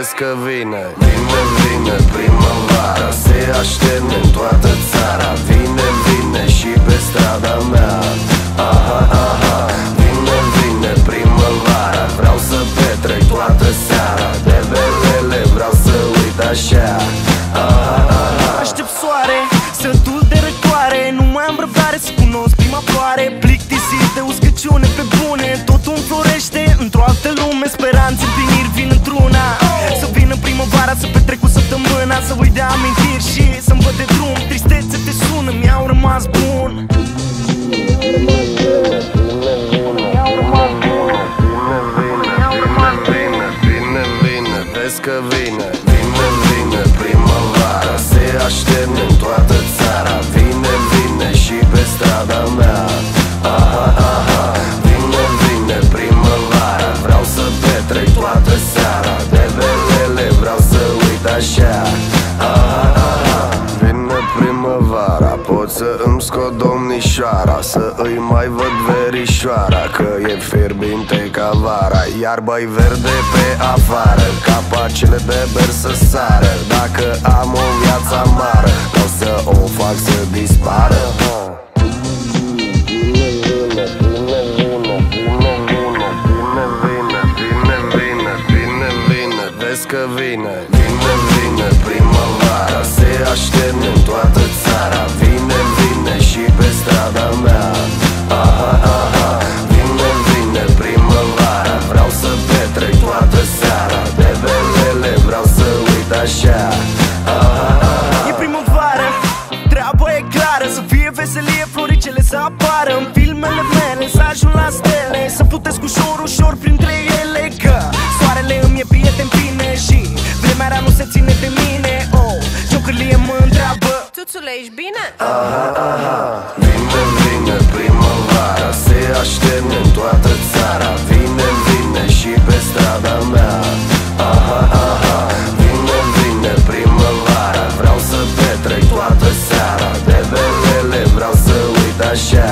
Vezi că vine, vine, vine primăvara, se așterne în toată țara. Vine, vine și pe strada mea. Aha, aha, vine, vine primăvara, vreau să petrec toată seara. De belele vreau să uit așa. Aha, aha. Aștept soare, sătul de răcoare, nu mai am răbdare să cunosc prima floare. Plictisit de uscăciune pe bune, totul înflorește într-o altă lume. Speranțe, împliniri vin într-una. Să vină primăvara, să petrec cu săptămâna, să uit de amintiri și să-mi văd de drum. Tristețe te sună, mi-au rămas bun. Vezi că vine, vine, vine primăvara, se așterne în toată țara. Vine, vine și pe strada mea. Aha, aha, vine, vine primăvara, vreau să petrec toată seara. De belele vreau să uit așa. Aha, aha, vine primăvara, pot să îmi scot domnișoara, să îi mai văd verișoara, că e fierbinte ca vara. Iarba-i verde pe afară, capacele de ber să sară. Dacă am o viață amară, vreau să o fac să dispară. Vezi că vine, vine, vine primăvara, se așterne în toată țara. Vine, vine și pe strada mea. Aha, aha, vine, vine primăvara, vreau să petrec toată seara. De belele vreau să uit așa. Aha, aha. E primăvară, treaba e clară, să fie veselie, floricele să apară. În filmele mele să ajung la stele, să plutesc ușor, ușor printre ele. Că soarele îmi e prieten bine și vremea rea nu se ține de mine. Oh, ciocârlie mă întreabă: Tuțule, ești bine? Aha, aha, vine, vine primăvara, se așterne în toată țara. Vine, vine și pe strada mea. Aha, aha, vine, vine primăvara, vreau să petrec toată seara. De belele vreau să uit așa.